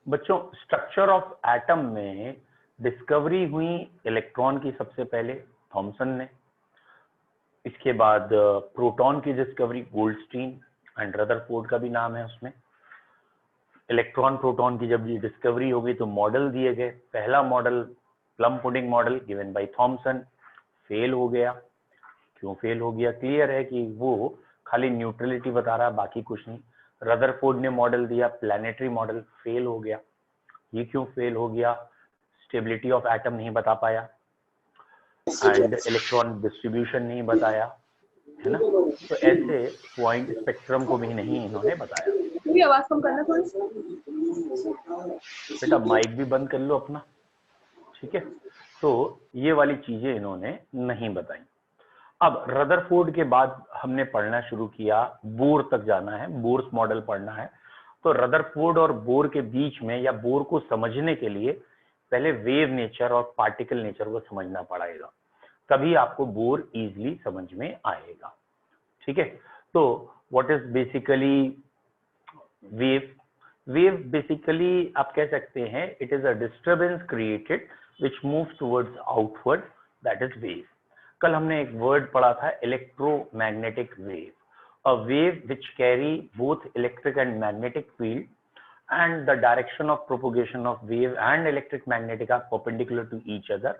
बच्चों structure of atom में discovery हुई इलेक्ट्रॉन की सबसे पहले थॉमसन ने, इसके बाद प्रोटॉन की डिस्कवरी गोल्डस्टीन एंड रदरफोर्ड का भी नाम है उसमें। इलेक्ट्रॉन प्रोटॉन की जब ये डिस्कवरी हो गई तो मॉडल दिए गए। पहला model plum pudding model given by Thomson fail हो गया। क्यों फेल हो गया? क्लियर है कि वो खाली न्यूट्रलिटी बता रहा है, बाकी कुछ नहीं। रदरफोर्ड ने मॉडल दिया प्लैनेटरी मॉडल, फेल हो गया। ये क्यों फेल हो गया? स्टेबिलिटी ऑफ एटम नहीं बता पाया एंड इलेक्ट्रॉन डिस्ट्रीब्यूशन नहीं बताया, है ना। तो ऐसे पॉइंट स्पेक्ट्रम को भी नहीं इन्होंने बताया। आवाज कम करना थोड़ी सी। बेटा माइक भी बंद कर लो अपना, ठीक है। तो ये वाली चीजें इन्होंने नहीं बताई। अब रदरफोर्ड के बाद हमने पढ़ना शुरू किया, बोर तक जाना है, बोर्स मॉडल पढ़ना है। तो रदरफोर्ड और बोर के बीच में, या बोर को समझने के लिए पहले वेव नेचर और पार्टिकल नेचर को समझना पड़ेगा, तभी आपको बोर इजीली समझ में आएगा, ठीक है। तो what is basically wave? Wave basically आप कह सकते हैं it is a disturbance created which moves towards outward, that is wave. कल हमने एक वर्ड पढ़ा था electromagnetic wave, a wave which carry both electric and magnetic field and the direction of propagation of wave and electric magnetic are perpendicular to each other.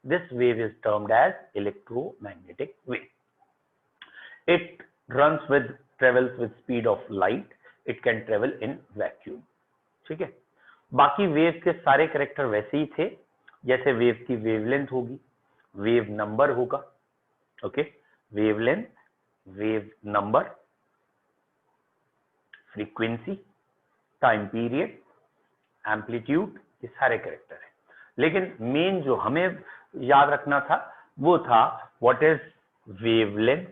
This wave is termed as electromagnetic wave. It travels with speed of light. It can travel in vacuum. ठीक है। बाकी wave के सारे character वैसे ही थे, जैसे wave की wavelength होगी, वेव नंबर होगा, okay, wavelength, wave number, frequency, time period, amplitude, ये सारे कैरेक्टर है। लेकिन मेन जो हमें याद रखना था वो था व्हाट इज वेवलेंथ।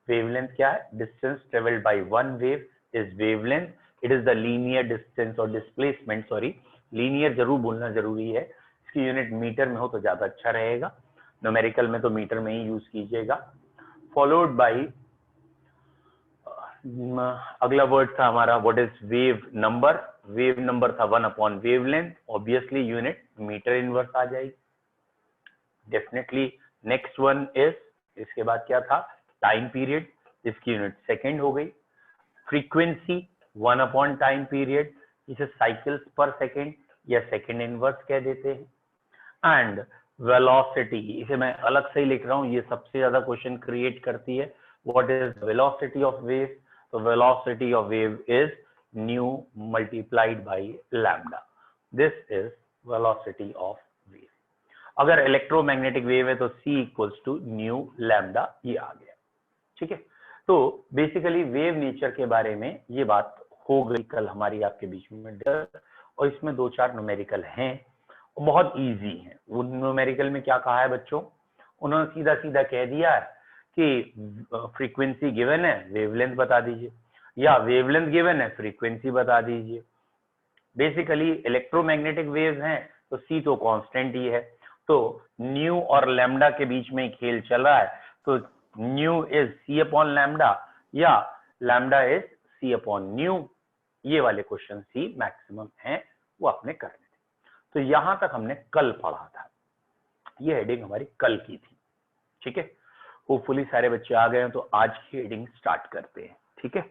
वेवलेंथ क्या है? Distance travelled by one wave is wavelength. It is the linear distance और डिस्प्लेसमेंट, सॉरी लीनियर जरूर बोलना जरूरी है, इसकी यूनिट मीटर में हो तो ज्यादा अच्छा रहेगा, न्यूमेरिकल में तो मीटर में ही यूज कीजिएगा। फॉलोड बाय अगला वर्ड था हमारा what is wave number. Wave number था 1 wavelength, obviously unit metre inverse आ जाएगी डेफिनेटली। नेक्स्ट वन इज, इसके बाद क्या था? टाइम पीरियड, इसकी यूनिट सेकेंड हो गई। फ्रीक्वेंसी 1 टाइम पीरियड, इसे साइकिल्स पर सेकेंड या सेकेंड इनवर्स कह देते हैं। एंड वेलोसिटी, इसे मैं अलग से ही लिख रहा हूं, ये सबसे ज्यादा क्वेश्चन क्रिएट करती है। What is velocity of wave? तो velocity of wave is nu multiplied by lambda. This is velocity of wave. अगर इलेक्ट्रोमैग्नेटिक वेव है तो c equals to nu lambda, ये आ गया, ठीक है। तो बेसिकली वेव नेचर के बारे में ये बात हो गई कल हमारी आपके बीच में, और इसमें 2-4 न्यूमेरिकल हैं, बहुत इजी हैं। वो न्यूमेरिकल में क्या कहा है बच्चों? उन्होंने सीधा सीधा कह दिया है कि फ्रीक्वेंसी गिवन है, वेवलेंथ बता दीजिए, या वेवलेंथ गिवन है, फ्रीक्वेंसी बता दीजिए। बेसिकली इलेक्ट्रोमैग्नेटिक वेव्स हैं तो सी तो कांस्टेंट ही है, तो न्यू और लैम्डा के बीच में खेल चल रहा है, तो nu is c upon lambda या lambda is c upon nu. ये वाले क्वेश्चन सी मैक्सिमम हैं, वो आपने करने थे। तो यहां तक हमने कल पढ़ा था, ये हेडिंग हमारी कल की थी, ठीक है। होपफुली सारे बच्चे आ गए हैं, तो आज की हेडिंग स्टार्ट करते हैं, ठीक है।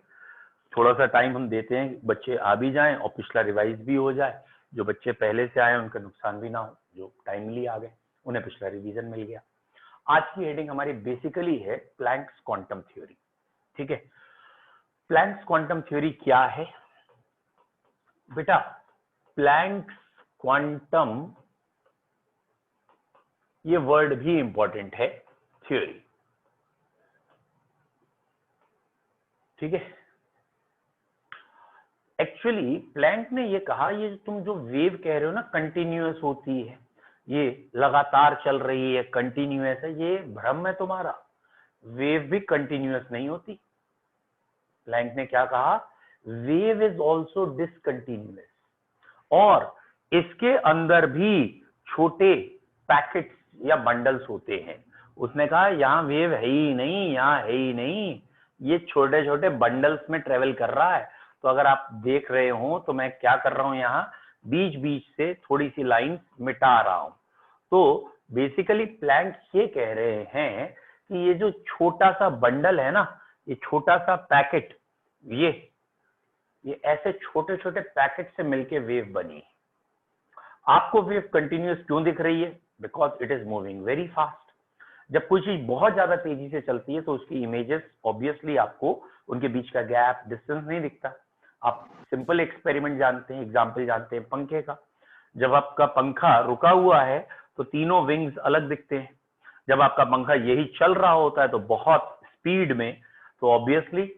थोड़ा सा टाइम हम देते हैं, बच्चे आ भी जाएं और पिछला रिवाइज भी हो जाए। जो बच्चे पहले से आए उनका नुकसान भी ना हो, जो टाइमली आ गए उन्हें पिछला रिवीजन मिल गया। आज की हेडिंग हमारी बेसिकली है प्लैंक्स क्वांटम थ्योरी, ठीक है। प्लैंक्स क्वांटम थ्योरी क्या है बेटा? प्लैंक्स क्वांटम, ये वर्ड भी इंपॉर्टेंट है, थ्योरी, ठीक है। एक्चुअली प्लैंक ने ये कहा, ये तुम जो वेव कह रहे हो ना कंटिन्यूअस होती है, ये लगातार चल रही है, कंटिन्यूअस है, ये भ्रम है तुम्हारा। वेव भी कंटिन्यूअस नहीं होती। प्लैंक ने क्या कहा? वेव इज ऑल्सो डिसकंटिन्यूअस, और इसके अंदर भी छोटे पैकेट्स या बंडल्स होते हैं। उसने कहा यहाँ वेव है ही नहीं, यहाँ है ही नहीं, ये छोटे छोटे बंडल्स में ट्रेवल कर रहा है। तो अगर आप देख रहे हो तो मैं क्या कर रहा हूं, यहाँ बीच बीच से थोड़ी सी लाइन मिटा रहा हूं। तो बेसिकली प्लैंक ये कह रहे हैं कि ये जो छोटा सा बंडल है ना, ये छोटा सा पैकेट, ये ऐसे छोटे छोटे पैकेट से मिलके वेव बनी है। आपको वेव कंटिन्यूअस क्यों दिख रही है? Because it is moving very fast. जब कोई चीज बहुत ज्यादा तेजी से चलती है तो उसकी इमेजेस ऑब्वियसली आपको उनके बीच का गैप, डिस्टेंस नहीं दिखता। आप सिंपल एक्सपेरिमेंट जानते हैं, एग्जाम्पल जानते हैं पंखे का। जब आपका पंखा रुका हुआ है तो तीनों विंग्स अलग दिखते हैं। जब आपका पंखा यही चल रहा होता है तो बहुत स्पीड में, तो ऑब्वियसली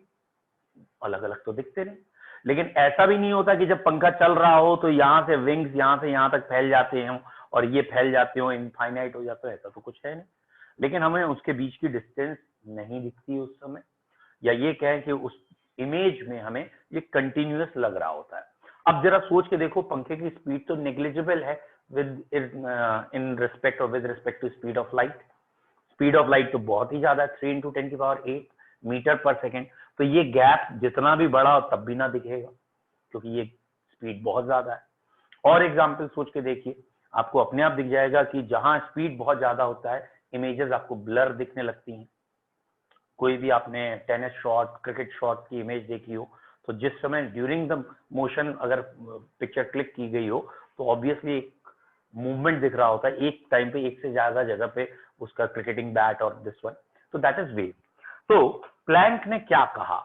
अलग अलग तो दिखते नहीं। लेकिन ऐसा भी नहीं होता कि जब पंखा चल रहा हो तो यहाँ से विंग्स यहाँ से यहाँ तक फैल जाते हों और ये फैल जाते हो, इनफाइनाइट हो जाता है, ऐसा तो कुछ है नहीं। लेकिन हमें उसके बीच की डिस्टेंस नहीं दिखती उस समय, या ये कहें कि उस इमेज में हमें ये कंटिन्यूअस लग रहा होता है। अब जरा सोच के देखो, पंखे की स्पीड तो नेग्लिजिबल है विद इन रिस्पेक्ट और with respect to speed of light. Speed of light तो बहुत ही ज्यादा है, 3 × 10⁸ मीटर पर सेकेंड। तो ये गैप जितना भी बड़ा हो तब भी ना दिखेगा, क्योंकि ये स्पीड बहुत ज्यादा है। और एग्जाम्पल सोच के देखिए, आपको अपने आप दिख जाएगा कि जहां स्पीड बहुत ज्यादा होता है इमेजेस आपको ब्लर दिखने लगती हैं। कोई भी आपने टेनिस शॉट, क्रिकेट शॉट की इमेज देखी हो, तो जिस समय ड्यूरिंग द मोशन अगर पिक्चर क्लिक की गई हो तो ऑब्वियसली एक मूवमेंट दिख रहा होता है, एक टाइम पे एक से ज्यादा जगह पे उसका क्रिकेटिंग बैट और दिस वन, तो दैट इज वेव। तो प्लैंक ने क्या कहा?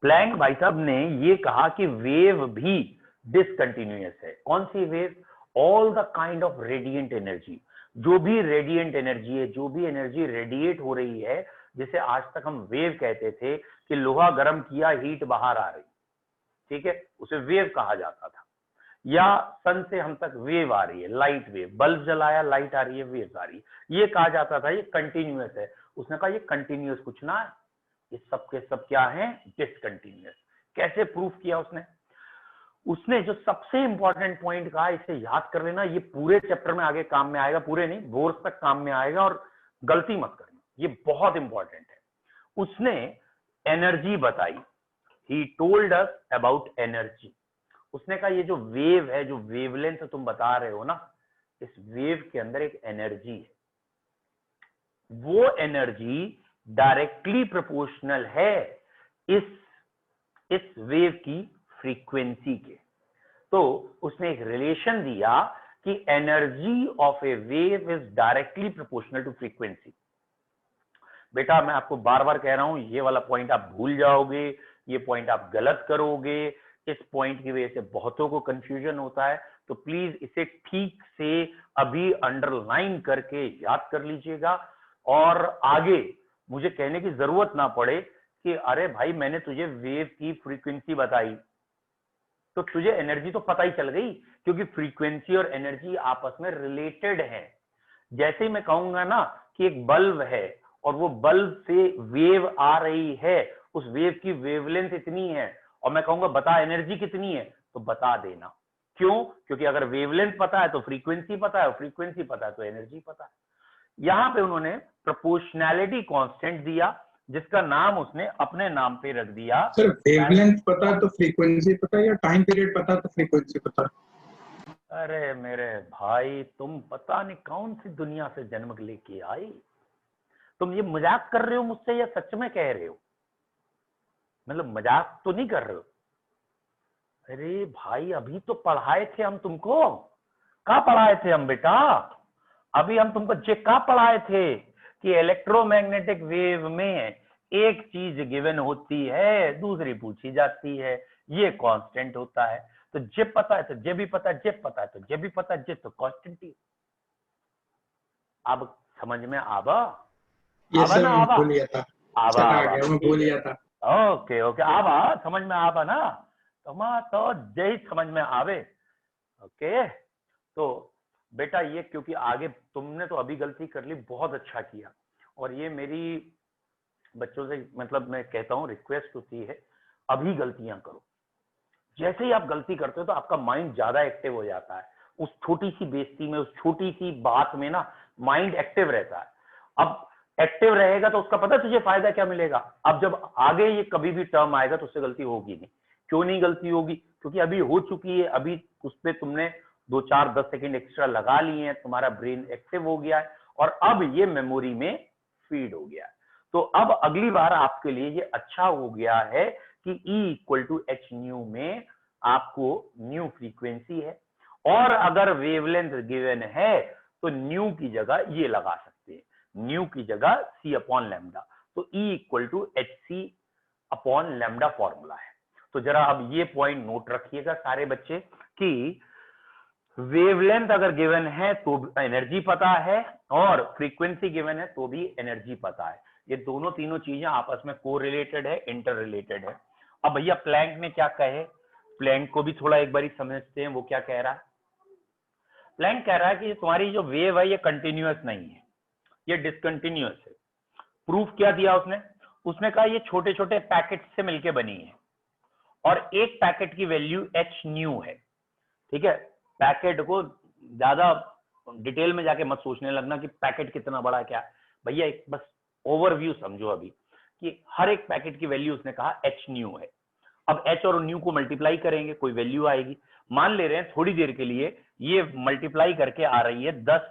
प्लैंक भाई साहब ने ये कहा कि वेव भी डिसकंटिन्यूअस है। कौन सी wave? All the kind of radiant energy. जो भी रेडिएंट एनर्जी है, जो भी एनर्जी रेडिएट हो रही है, जिसे आज तक हम वेव कहते थे कि लोहा गर्म किया, हीट बाहर आ रही, ठीक है, उसे वेव कहा जाता था। या सन से हम तक वेव आ रही है, लाइट वेव, बल्ब जलाया लाइट आ रही है, वेव आ रही है, ये कहा जाता था ये कंटिन्यूअस है। उसने कहा ये कंटिन्यूअस कुछ ना है, ये सब के सब क्या है? डिसकंटिन्यूअस। कैसे प्रूफ किया उसने? उसने जो सबसे इंपॉर्टेंट पॉइंट कहा, इसे याद कर लेना, ये पूरे चैप्टर में आगे काम में आएगा, पूरे नहीं, बोर्ड तक काम में आएगा, और गलती मत करना, ये बहुत इंपॉर्टेंट है। उसने एनर्जी बताई, he told us about energy. उसने कहा ये जो वेव है, जो वेवलेंथ तुम बता रहे हो ना, इस वेव के अंदर एक एनर्जी है, वो एनर्जी डायरेक्टली प्रोपोर्शनल है इस वेव की फ्रीक्वेंसी के। तो उसने एक रिलेशन दिया कि energy of a wave is directly proportional to frequency. बेटा मैं आपको बार बार कह रहा हूं, ये वाला पॉइंट आप भूल जाओगे, ये पॉइंट आप गलत करोगे, इस पॉइंट की वजह से बहुतों को कंफ्यूजन होता है। तो प्लीज इसे ठीक से अभी अंडरलाइन करके याद कर लीजिएगा, और आगे मुझे कहने की जरूरत ना पड़े कि अरे भाई मैंने तुझे वेव की फ्रीक्वेंसी बताई, तो तुझे एनर्जी तो पता ही चल गई, क्योंकि फ्रीक्वेंसी और एनर्जी आपस में रिलेटेड है। जैसे ही मैं कहूंगा ना कि एक बल्ब है और वो बल्ब से वेव आ रही है, उस वेव की वेवलेंथ इतनी है, और मैं कहूंगा बता एनर्जी कितनी है, तो बता देना। क्यों? क्योंकि अगर वेवलेंथ पता है तो फ्रीक्वेंसी पता है, और फ्रीक्वेंसी पता है तो एनर्जी पता है। यहां पे उन्होंने प्रोपोर्शनैलिटी कांस्टेंट दिया, जिसका नाम उसने अपने नाम पे रख दिया। सर वेवलेंथ पता है तो फ्रीक्वेंसी पता है, या टाइम पीरियड पता है तो फ्रीक्वेंसी पता है? अरे मेरे भाई, तुम पता नहीं कौन सी दुनिया से जन्म लेके आई। तुम ये मजाक कर रहे हो मुझसे या सच में कह रहे हो? मतलब मजाक तो नहीं कर रहे हो? अरे भाई अभी तो पढ़ाए थे हम तुमको, कहाँ पढ़ाए थे हम बेटा? अभी हम तुमको जे कहाँ पढ़ाए थे कि इलेक्ट्रोमैग्नेटिक वेव में एक चीज गिवन होती है, दूसरी पूछी जाती है, ये कांस्टेंट होता है। तो जे पता है तो जे भी पता है, जे पता है तो जे भी पता है, जे तो कांस्टेंट ही। अब समझ में आवा? ये आवा सर ना? मैं आवा भूल गया था, आवा सर आ आवा गया, मैं ठीक भूल है। गया था। ओके ओके, आवा समझ में आवा ना? तो जय समझ में आवे। ओके, तो बेटा ये क्योंकि आगे तुमने तो अभी गलती कर ली, बहुत अच्छा किया, और ये मेरी बच्चों से मतलब मैं कहता हूँ रिक्वेस्ट होती है, अभी गलतियां करो। जैसे ही आप गलती करते हो तो आपका माइंड ज्यादा एक्टिव हो जाता है, उस छोटी सी बेइज्जती में, उस छोटी सी बात में ना माइंड एक्टिव रहता है। अब एक्टिव रहेगा तो उसका पता तुझे फायदा क्या मिलेगा। अब जब आगे ये कभी भी टर्म आएगा तो उससे गलती होगी नहीं, क्यों नहीं गलती होगी? क्योंकि अभी हो चुकी है, अभी उस पर तुमने 2-4-10 सेकेंड एक्स्ट्रा लगा लिए हैं, तुम्हारा ब्रेन एक्टिव हो गया है और अब ये मेमोरी में फीड हो गया है। तो अब अगली बार आपके लिए ये अच्छा हो गया है कि E=h/ν में आपको न्यू फ्रीक्वेंसी है और अगर वेवलेंथ गिवन है तो न्यू की जगह ये लगा सकते हैं, न्यू की जगह c/λ। तो E=hc/λ फॉर्मूला है। तो जरा अब ये पॉइंट नोट रखिएगा सारे बच्चे कि वेवलेंथ अगर गिवन है तो एनर्जी पता है और फ्रीक्वेंसी गिवन है तो भी एनर्जी पता है। ये दोनों तीनों चीजें आपस में को रिलेटेड है, इंटर रिलेटेड है। अब भैया प्लैंक ने क्या कहे, प्लैंक को भी थोड़ा एक बार समझते हैं, वो क्या कह रहा है। प्लैंक कह रहा है कि तुम्हारी जो वेव है ये कंटिन्यूअस नहीं है, ये डिसकंटिन्यूअस है। प्रूफ क्या दिया उसने? उसने कहा ये छोटे छोटे पैकेट से मिलके बनी है और एक पैकेट की वैल्यू h/ν है। ठीक है, पैकेट को ज्यादा डिटेल में जाके मत सोचने लगना कि पैकेट कितना बड़ा है क्या। भैया एक बस ओवरव्यू समझो अभी कि हर एक पैकेट की वैल्यू उसने कहा h/ν है। अब h और ν को मल्टीप्लाई करेंगे, कोई वैल्यू आएगी। मान ले रहे हैं थोड़ी देर के लिए ये मल्टीप्लाई करके आ रही है 10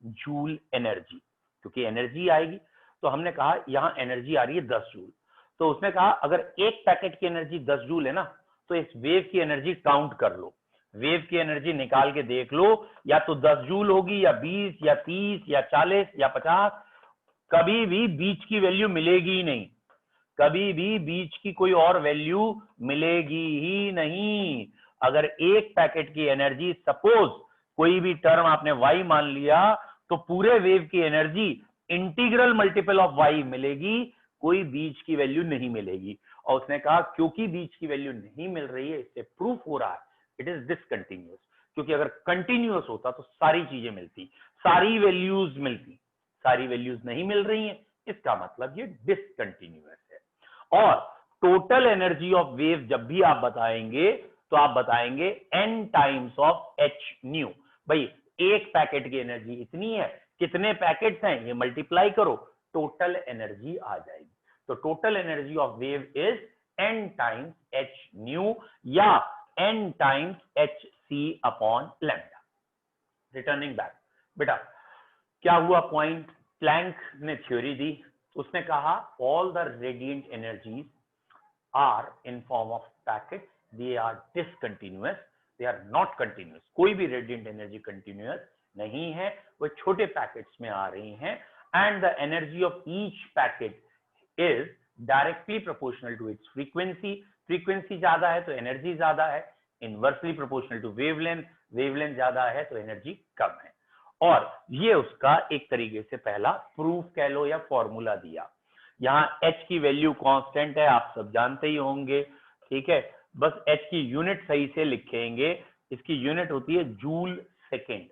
जूल एनर्जी, क्योंकि एनर्जी आएगी तो हमने कहा यहाँ एनर्जी आ रही है 10 जूल। तो उसने कहा अगर एक पैकेट की एनर्जी 10 जूल है ना तो इस वेव की एनर्जी काउंट कर लो, वेव की एनर्जी निकाल के देख लो, या तो 10 जूल होगी या 20 या 30 या 40 या 50। कभी भी बीच की वैल्यू मिलेगी ही नहीं, कभी भी बीच की कोई और वैल्यू मिलेगी ही नहीं। अगर एक पैकेट की एनर्जी सपोज कोई भी टर्म आपने y मान लिया तो पूरे वेव की energy integral multiple of y मिलेगी, कोई बीच की वैल्यू नहीं मिलेगी। और उसने कहा क्योंकि बीच की वैल्यू नहीं मिल रही है इससे प्रूफ हो रहा है इट इज डिसकंटिन्यूअस। क्योंकि अगर कंटिन्यूअस होता तो सारी चीजें मिलती, सारी वैल्यूज मिलती, सारी वैल्यूज नहीं मिल रही हैं, इसका मतलब ये डिसकंटिन्यूअस है। और टोटल एनर्जी ऑफ वेव जब भी आप बताएंगे तो आप बताएंगे n टाइम्स ऑफ h/ν। भाई एक पैकेट की एनर्जी इतनी है, कितने पैकेट्स हैं ये मल्टीप्लाई करो, टोटल एनर्जी आ जाएगी। तो total energy of wave is n times h/ν या n times hc/λ। Returning back, बेटा क्या हुआ पॉइंट, प्लैंक ने थ्योरी दी, उसने कहा all the radiant energies are in form of packets, they are discontinuous, they are not continuous. कोई भी रेडिएंट एनर्जी कंटिन्यूअस नहीं है, वो छोटे पैकेट्स में आ रही हैं। And the energy of each packet is directly proportional to its frequency, frequency ज्यादा है तो एनर्जी ज्यादा है, inversely proportional to wavelength, wavelength ज्यादा है तो एनर्जी कम है। और ये उसका एक तरीके से पहला प्रूफ कह लो या फॉर्मूला दिया। यहाँ h की वैल्यू कांस्टेंट है, आप सब जानते ही होंगे, ठीक है। बस h की यूनिट सही से लिखेंगे, इसकी यूनिट होती है joule second,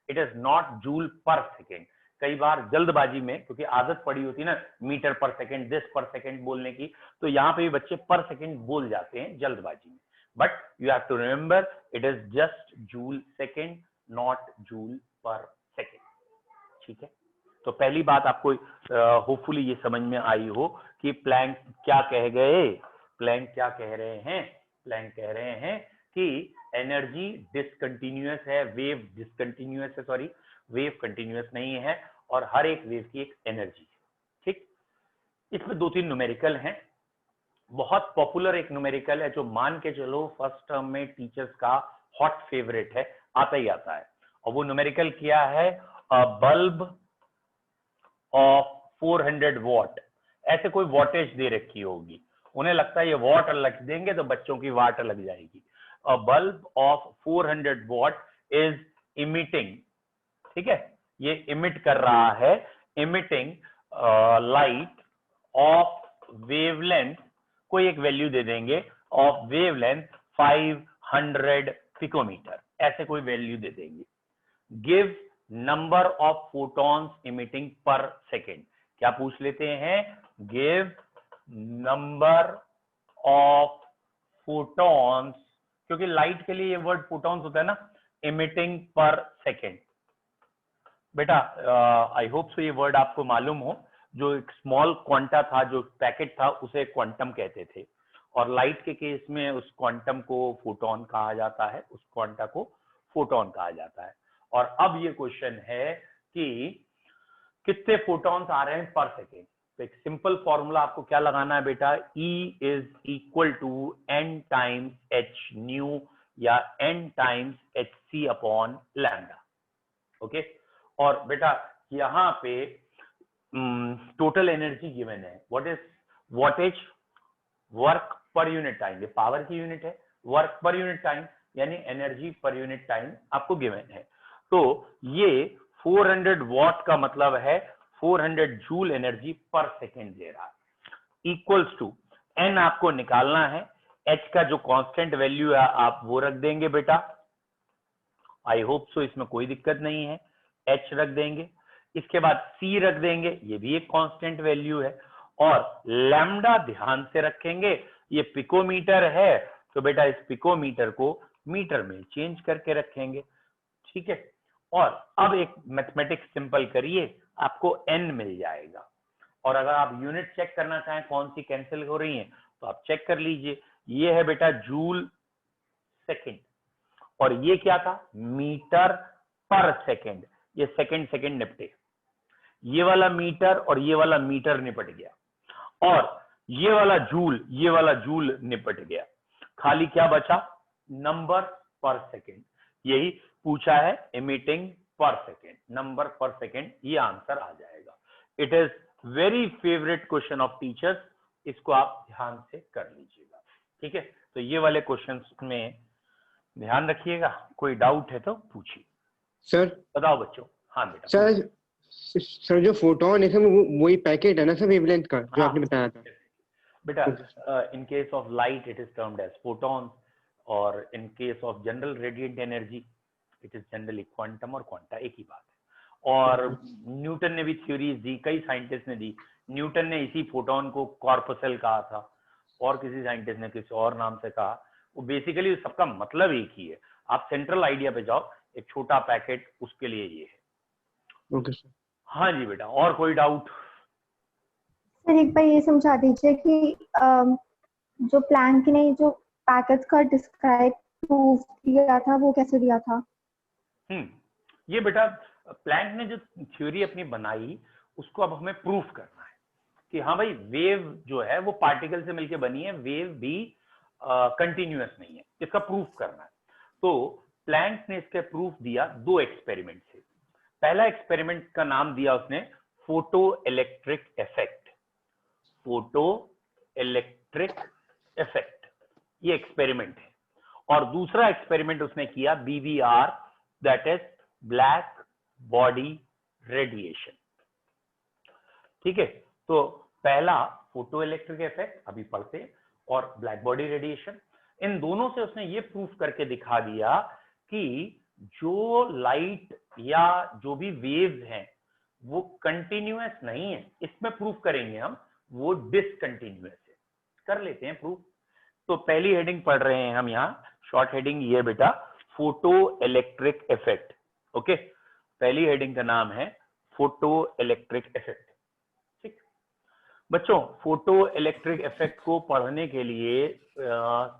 it is not joule per second. कई बार जल्दबाजी में, क्योंकि आदत पड़ी होती है ना मीटर पर सेकेंड, दिस पर सेकेंड बोलने की, तो यहाँ पे भी बच्चे पर सेकेंड बोल जाते हैं जल्दबाजी में। But you have to remember it is just joule second, not joule per second, ठीक है। तो पहली बात आपको होपफुली ये समझ में आई हो कि प्लैंक क्या कह गए, प्लैंक क्या कह रहे हैं, प्लैंक कह रहे हैं कि एनर्जी डिसकंटिन्यूअस है, वेव डिसकंटिन्यूअस है, सॉरी वेव कंटिन्यूअस नहीं है और हर एक वेव की एक एनर्जी है, ठीक। इसमें 2-3 न्यूमेरिकल हैं, बहुत पॉपुलर एक न्यूमेरिकल है जो मान के चलो फर्स्ट टर्म में टीचर्स का हॉट फेवरेट है, आता ही आता है। और वो न्यूमेरिकल क्या है, बल्ब ऑफ 400 वॉट, ऐसे कोई वॉटेज दे रखी होगी, उन्हें लगता है ये वॉट लग देंगे तो बच्चों की वाट लग जाएगी। अ bulb of 400 what is emitting, ठीक है, ये इमिट कर रहा है, इमिटिंग लाइट ऑफ वेवलेंथ, कोई एक वैल्यू दे देंगे ऑफ वेवलेंथ 500 पिकोमीटर, ऐसे कोई वैल्यू दे देंगे। Give number of photons emitting पर सेकेंड, क्या पूछ लेते हैं, गिव नंबर ऑफ फोटॉन्स, क्योंकि लाइट के लिए ये वर्ड फोटॉन्स होता है ना, इमिटिंग पर सेकेंड। बेटा आई होप सो ये वर्ड आपको मालूम हो, जो एक स्मॉल क्वांटा था, जो पैकेट था, उसे क्वांटम कहते थे, और लाइट के केस में उस क्वांटम को फोटोन कहा जाता है, उस क्वांटा को फोटोन कहा जाता है। और अब ये क्वेश्चन है कि कितने फोटॉन्स आ रहे हैं पर सेकेंड। तो एक सिंपल फॉर्मूला आपको क्या लगाना है बेटा, E is equal to n times h nu या n times hc upon lambda. Okay, और बेटा यहाँ पे टोटल एनर्जी गिवन है, what is wattage, work per unit time, ये पावर की यूनिट है, वर्क पर यूनिट टाइम यानी एनर्जी पर यूनिट टाइम आपको गिवन है। तो ये 400 वॉट का मतलब है 400 जूल एनर्जी पर सेकेंड दे रहा है, इक्वल्स टू एन आपको निकालना है, एच का जो कांस्टेंट वैल्यू है आप वो रख देंगे बेटा, आई होप सो इसमें कोई दिक्कत नहीं है, एच रख देंगे, इसके बाद सी रख देंगे, ये भी एक कांस्टेंट वैल्यू है, और लैम्डा ध्यान से रखेंगे, ये पिकोमीटर है तो बेटा इस पिकोमीटर को मीटर में चेंज करके रखेंगे, ठीक है। और अब एक मैथमेटिक्स सिंपल करिए, आपको एन मिल जाएगा, और अगर आप यूनिट चेक करना चाहें कौन सी कैंसिल हो रही हैं तो आप चेक कर लीजिए, ये है बेटा जूल सेकेंड, और ये क्या था, मीटर पर सेकेंड, ये सेकेंड सेकेंड निपटे, ये वाला मीटर और ये वाला मीटर निपट गया, और ये वाला जूल निपट गया, खाली क्या बचा, नंबर पर सेकेंड, यही पूछा है, एमिटिंग पर सेकेंड, नंबर पर सेकेंड, ये आंसर आ जाएगा। It is very favourite question of teachers, इसको आप ध्यान से कर लीजिएगा, ठीक है। तो ये वाले क्वेश्चंस में ध्यान रखिएगा, कोई डाउट है तो पूछिए। सर बताओ बच्चों। हाँ बेटा। सर जो फोटोन है सर वो वही पैकेट है ना सर वेवलेंथ का जो आपने बताया था बेटा, in case of light it is termed as photons, और in case of general radiant energy it is generally quantum और quanta, एक ही बात है। और न्यूटन ने भी थ्योरीज दी, कई साइंटिस्ट ने दी, न्यूटन ने इसी फोटोन को कॉर्पसेल कहा था, और किसी साइंटिस्ट ने किसी और नाम से कहा, वो बेसिकली सबका मतलब एक ही है। आप सेंट्रल आइडिया पे जाओ, एक छोटा पैकेट, उसके लिए ये है। Okay sir. हाँ जी बेटा, और कोई डाउट? सर एक बार ये समझा दीजिए कि जो प्लैंक ने जो पैकेट्स का डिस्क्राइब प्रूफ दिया था वो कैसे दिया था? ये बेटा प्लैंक ने जो थ्योरी अपनी बनाई उसको अब हमें प्रूफ करना है कि हाँ भाई वेव जो है वो पार्टिकल से मिलके बनी है, वेव भी कंटिन्यूअस नहीं है, इसका प्रूफ करना है। तो प्लैंक ने इसका प्रूफ दिया दो एक्सपेरिमेंट से। पहला एक्सपेरिमेंट का नाम दिया उसने photo electric effect, photo electric effect, ये एक्सपेरिमेंट है। और दूसरा एक्सपेरिमेंट उसने किया BBR, that is black body radiation, ठीक है। तो पहला फोटो इलेक्ट्रिक इफेक्ट अभी पढ़ते हैं, और ब्लैक बॉडी रेडिएशन, इन दोनों से उसने ये प्रूफ करके दिखा दिया कि जो लाइट या जो भी वेव्स हैं वो कंटिन्यूअस नहीं है, इसमें प्रूफ करेंगे हम, वो डिसकंटिन्यूअस है। कर लेते हैं प्रूफ। तो पहली हेडिंग पढ़ रहे हैं हम यहाँ, शॉर्ट हेडिंग ये बेटा, फोटो इलेक्ट्रिक इफेक्ट। ओके, पहली हेडिंग का नाम है फोटो इलेक्ट्रिक इफेक्ट। ठीक बच्चों, फोटो इलेक्ट्रिक इफेक्ट को पढ़ने के लिए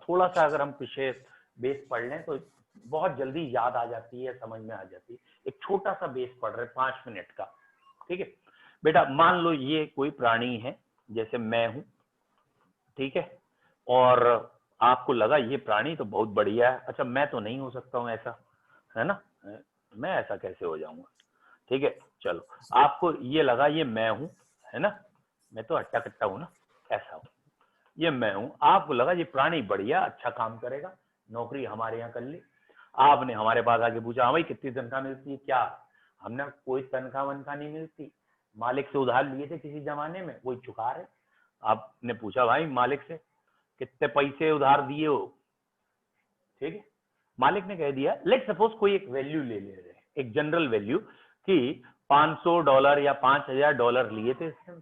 थोड़ा सा अगर हम पीछे बेस पढ़ लें तो बहुत जल्दी याद आ जाती है, समझ में आ जाती है। एक छोटा सा बेस पढ़ रहे 5 मिनट का, ठीक है बेटा। मान लो ये कोई प्राणी है, जैसे मैं हूं, ठीक है, और आपको लगा ये प्राणी तो बहुत बढ़िया है। अच्छा, मैं तो नहीं हो सकता हूं ऐसा, है ना, मैं ऐसा कैसे हो जाऊंगा, ठीक है। चलो, आपको ये लगा ये मैं हूं, है ना, मैं तो हट्टा कट्टा हूं ना, ऐसा हूं, ये मैं हूं। आपको लगा ये प्राणी बढ़िया अच्छा काम करेगा, नौकरी हमारे यहाँ कर ले। आपने हमारे पास आके पूछा, हाँ भाई कितनी तनख्वाह मिलती है? क्या हमने कोई तनख्वाह वनख्वाह नहीं मिलती, मालिक से उधार लिए थे किसी जमाने में, वही चुका रहे। आपने पूछा भाई मालिक से कितने पैसे उधार दिए हो, ठीक है, मालिक ने कह दिया, लेट सपोज कोई एक वैल्यू ले रहे हैं, एक जनरल वैल्यू कि $500 या $5000 लिए थे इसने,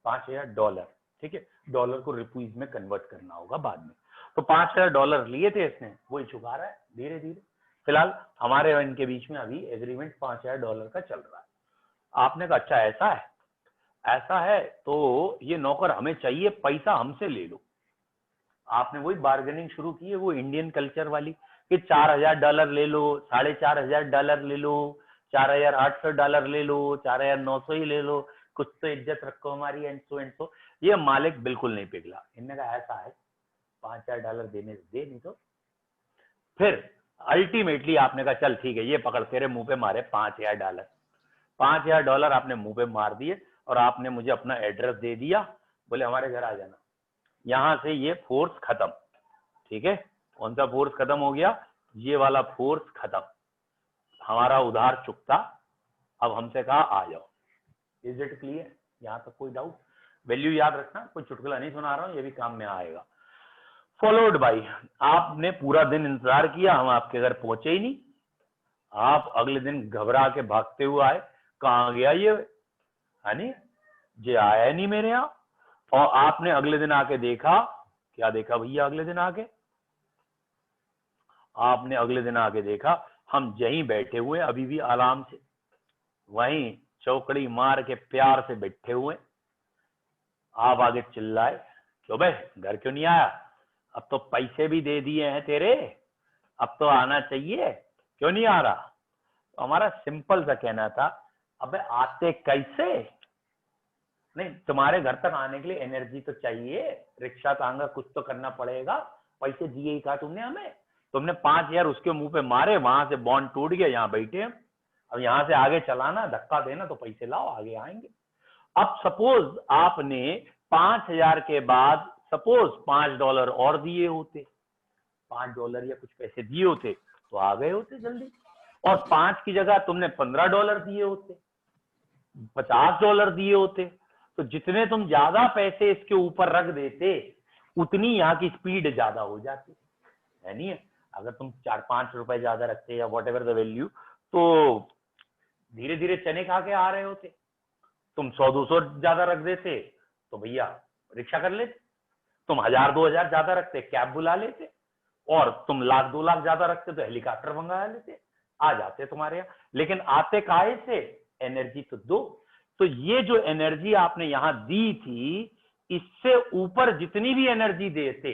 $5000, ठीक है, डॉलर को रुपीज में कन्वर्ट करना होगा बाद में। तो $5000 लिए थे इसने, वही चुका रहा है धीरे धीरे। फिलहाल हमारे और इनके बीच में अभी एग्रीमेंट $5000 का चल रहा है। आपने कहा अच्छा ऐसा है, ऐसा है तो ये नौकर हमें चाहिए, पैसा हमसे ले लो, आपने वही बार्गेनिंग शुरू की है, वो इंडियन कल्चर वाली कि $4000 ले लो, $4500 ले लो, $4800 ले लो, 4900 ही ले लो, कुछ तो इज्जत रखो हमारी एंड सो। ये मालिक बिल्कुल नहीं पिघला। इनने कहा ऐसा है $5000 देने दे, नहीं तो फिर अल्टीमेटली आपने कहा चल ठीक है, ये पकड़ तेरे मुंह पे मारे $5000। $5000 आपने मुंह पे मार दिए और आपने मुझे अपना एड्रेस दे दिया, बोले हमारे घर आ जाना। यहां से ये फोर्स खत्म, ठीक है। कौन सा फोर्स खत्म हो गया? ये वाला फोर्स खत्म, हमारा उधार चुकता। अब हमसे कहा आ जाओ। Is it clear? यहां तक कोई डाउट? वैल्यू याद रखना, कोई चुटकुला नहीं सुना रहा हूं, ये भी काम में आएगा। फॉलोड बाई, आपने पूरा दिन इंतजार किया, हम आपके घर पहुंचे ही नहीं। आप अगले दिन घबरा के भागते हुए आए, कहां गया ये, है नहीं, ये आया नहीं मेरे यहाँ। और आपने अगले दिन आके देखा, क्या देखा भैया? अगले दिन आके आपने अगले दिन आके देखा हम यहीं बैठे हुए, अभी भी आराम से वहीं चौकड़ी मार के प्यार से बैठे हुए। आप आगे चिल्लाए, क्यों बे घर क्यों नहीं आया? अब तो पैसे भी दे दिए हैं तेरे, अब तो आना चाहिए, क्यों नहीं आ रहा? तो हमारा सिंपल सा कहना था, अबे आते कैसे? नहीं, तुम्हारे घर तक आने के लिए एनर्जी तो चाहिए, रिक्शा तांगा कुछ तो करना पड़ेगा, पैसे दिए ही कहा तुमने हमें। तुमने 5000 उसके मुंह पे मारे, वहां से बॉन्ड टूट गया, यहाँ बैठे हम। अब यहाँ से आगे चलाना, धक्का देना, तो पैसे लाओ, आगे आएंगे। अब सपोज आपने 5000 के बाद सपोज $5 और दिए होते, $5 या कुछ पैसे दिए होते तो आ गए होते जल्दी। और 5 की जगह तुमने $15 दिए होते, $50 दिए होते, तो जितने तुम ज्यादा पैसे इसके ऊपर रख देते उतनी यहाँ की स्पीड ज्यादा हो जाती है। नहीं है? अगर तुम 4-5 रुपए ज्यादा रखते या वॉट एवर द वैल्यू, तो धीरे धीरे चने खा के आ रहे होते। तुम 100-200 ज्यादा रख देते तो भैया रिक्शा कर लेते, तुम 1000-2000 ज्यादा रखते कैब बुला लेते, और तुम 1,00,000-2 लाख ज्यादा रखते तो हेलीकॉप्टर मंगा लेते, आ जाते तुम्हारे यहाँ। लेकिन आते काहे से? एनर्जी तो दो। तो ये जो एनर्जी आपने यहां दी थी, इससे ऊपर जितनी भी एनर्जी देते,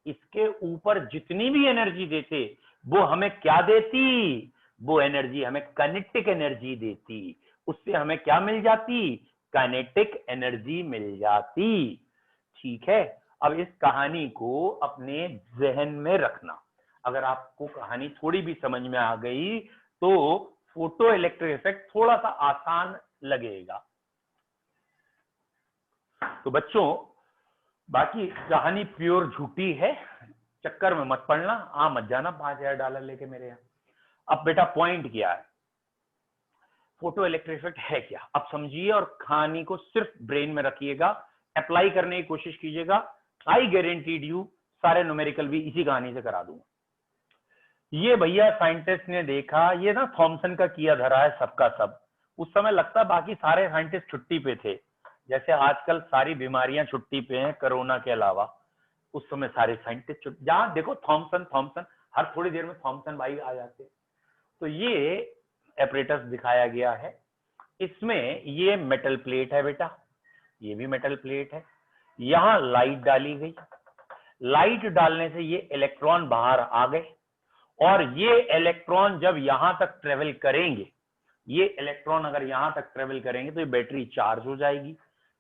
इसके ऊपर जितनी भी एनर्जी देते, वो हमें क्या देती? वो एनर्जी हमें काइनेटिक एनर्जी देती। उससे हमें क्या मिल जाती? काइनेटिक एनर्जी मिल जाती। ठीक है, अब इस कहानी को अपने जहन में रखना। अगर आपको कहानी थोड़ी भी समझ में आ गई तो फोटो इलेक्ट्रिक इफेक्ट थोड़ा सा आसान लगेगा। तो बच्चों, बाकी कहानी प्योर झूठी है, चक्कर में मत पड़ना, मत जाना $5000 लेके मेरे यहाँ। अब बेटा पॉइंट क्या है, फोटो इलेक्ट्रिक इफेक्ट है क्या, अब समझिए और कहानी को सिर्फ ब्रेन में रखिएगा, अप्लाई करने की कोशिश कीजिएगा। आई गारंटीड यू सारे न्यूमेरिकल भी इसी कहानी से करा दूंगा। ये भैया साइंटिस्ट ने देखा, ये ना थॉमसन का किया धरा है सबका सब। उस समय लगता बाकी सारे साइंटिस्ट छुट्टी पे थे, जैसे आजकल सारी बीमारियां छुट्टी पे हैं कोरोना के अलावा। उस समय सारे साइंटिस्ट जहां देखो थॉमसन, हर थोड़ी देर में थॉमसन भाई आ जाते। तो ये एपरेटस दिखाया गया है, इसमें ये मेटल प्लेट है बेटा, ये भी मेटल प्लेट है, यहां लाइट डाली गई, लाइट डालने से ये इलेक्ट्रॉन बाहर आ गए, और ये इलेक्ट्रॉन जब यहां तक ट्रेवल करेंगे, ये इलेक्ट्रॉन अगर यहां तक ट्रेवल करेंगे तो ये बैटरी चार्ज हो जाएगी,